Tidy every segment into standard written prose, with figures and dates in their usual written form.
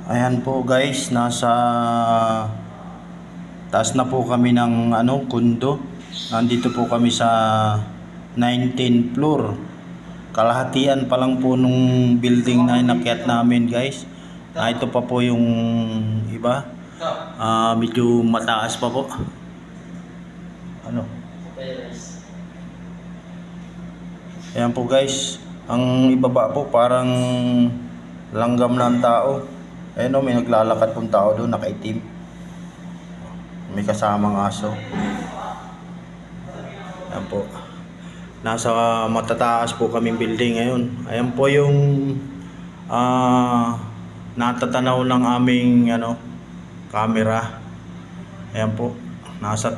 Ayan po guys, nasa taas na po kami ng kundo. Nandito po kami sa 19th floor. Kalahatian pa lang po nung building na inakyat namin guys. Ito pa po yung iba. Medyo mataas pa po. Ano? Ayan po guys. Ang ibaba po parang langgam na ang tao. Ayun o, may naglalakad pong tao doon, nakaitim. May kasamang aso. Ayan po. Nasa matataas po kaming building ngayon. Ayan po yung natatanaw ng aming camera. Ayan po. Nasa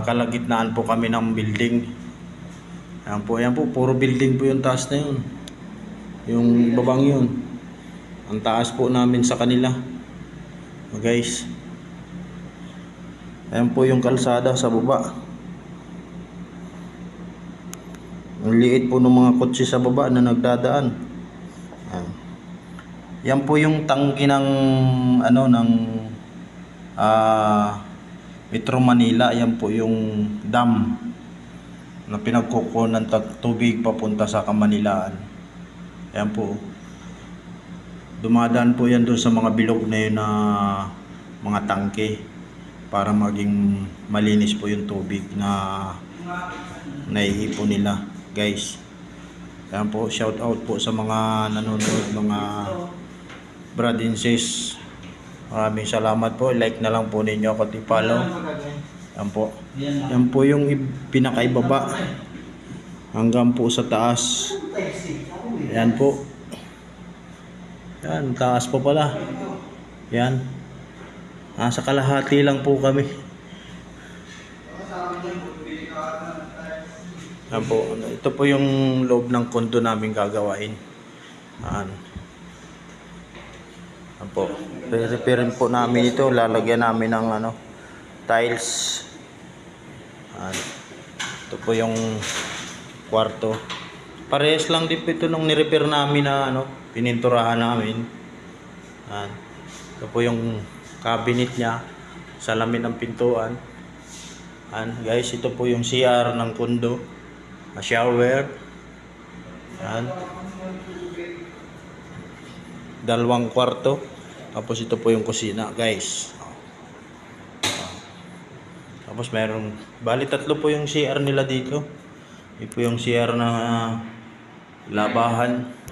kalagitnaan po kami ng building. Ayan po, puro building po yung taas na yun. Yung babang yun. Ang taas po namin sa kanila. Guys. Ayan po yung kalsada sa baba. Ang liit po ng mga kotse sa baba na nagdadaan. Yan po yung tangke ng Metro Manila. Yan po yung dam na pinagkukunan ng tubig papunta sa Kamanilaan. Ayan po. Dumadaan po yan doon sa mga bilog na yun na mga tangke para maging malinis po yung tubig na naiipon nila guys. Ayan po, shout out po sa mga nanonood, mga brad and sis. Maraming salamat po. Like na lang po ninyo ako, i-follow. Ayan po. Yan po yung pinakaibaba hanggang po sa taas. Ayan po. Yan, taas pa pala. Yan. Nasa kalahati lang po kami. Yan po. Ito po yung loob ng kondo namin gagawain. Yan. Yan po. Repair po namin ito. Lalagyan namin ng tiles. Yan. Ito po yung kwarto. Parehas lang din po ito nung nirepair namin na pininturahan namin. Yan. Ito po yung cabinet niya, salamin ng pintuan. Yan, guys, ito po yung CR ng kondo, shower. Yan. Dalawang kwarto. Tapos ito po yung kusina, guys. Tapos mayroong bali tatlo po yung CR nila dito. Ito po yung CR na labahan.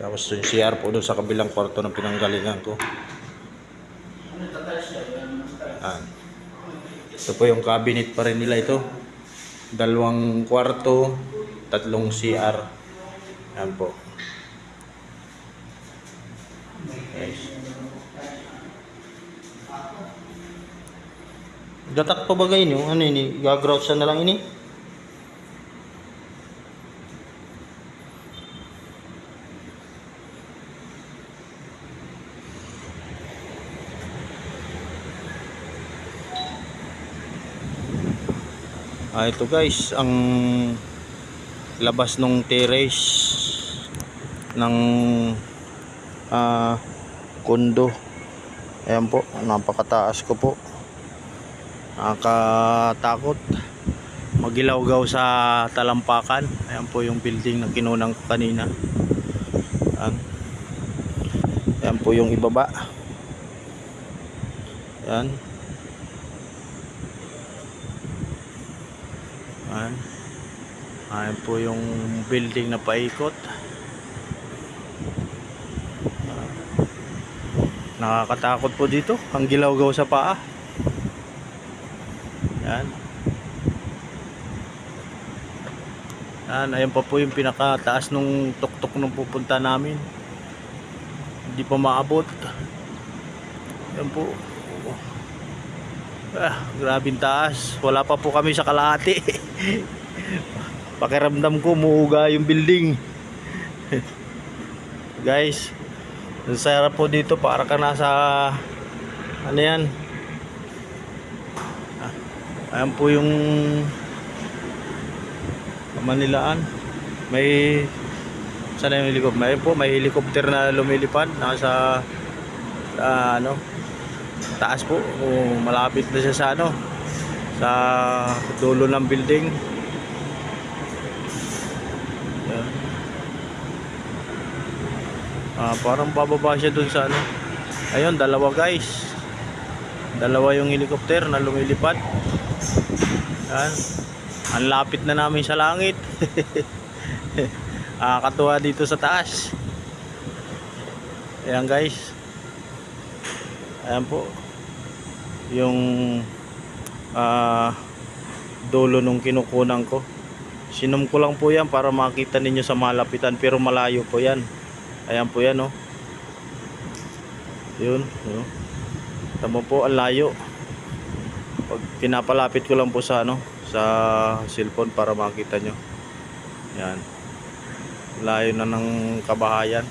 Tapos yung CR po doon sa kabilang kwarto na pinanggalingan ko. Yan. Ito po yung cabinet pa rin nila ito. Dalawang kwarto, tatlong CR. Yan po. Guys. Gatak pa bagay nyo? Ano ini? Gagrouch na lang ini? Ito guys, ang labas ng terrace ng kondo. Ayan po, napakataas ko po. Nakakatakot magilawgaw sa talampakan. Ayan po yung building na kinunang ko kanina. Ayan po yung ibaba. Ayan. Ayan po yung building na paikot. Nakakatakot po dito. Ang gilawgaw sa paa. Yan. Ayan pa po yung pinakataas nung tuktok nung pupunta namin. Hindi pa maabot. Yan po. Grabing taas. Wala pa po kami sa kalahati. Pakiramdam ko muuga yung building. Guys, ang sarap po dito, para ka nasa yan. Ayan po yung Kamanilaan. May Saan na yung helicopter? Mayroon po, may helicopter na lumilipad. Nasa ano, taas po. O, malapit na siya sa ano, sa dulo ng building. Yan. Parang bababa siya dun sa ano. Ayun, dalawa guys. Dalawa yung helicopter na lumilipad. Yan. Ang lapit na namin sa langit. Katuwa dito sa taas. Ayan guys. Ayan po. Yung dulo nung kinukunan ko. Sinom ko lang po yan para makita ninyo sa malapitan. Pero malayo po yan. Ayan po yan, oh. Yun, oh. Tama po, ang layo. Pag pinapalapit ko lang po sa ano, sa cellphone para makita nyo. Yan. Layo na ng kabahayan.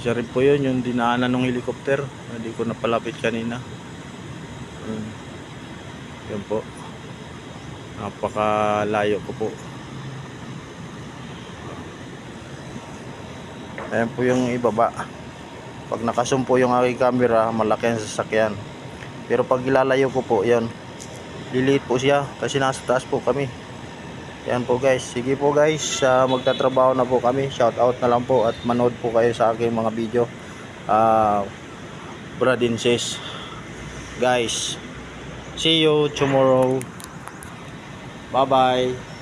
Siya rin po yun, yung dinaanan ng helicopter. Hindi ko napalapit kanina. Yan po. Napakalayo ko po. Ayan po yung ibaba. Pag nakasum po yung aking camera, malaki ang sasakyan. Pero pag ilalayo ko po, yan, liliit po siya kasi nasa taas po kami. Yan po guys. Sige po guys, magtatrabaho na po kami. Shout out na lang po at manood po kayo sa aking mga video. Brad and sis. Guys, see you tomorrow. Bye bye.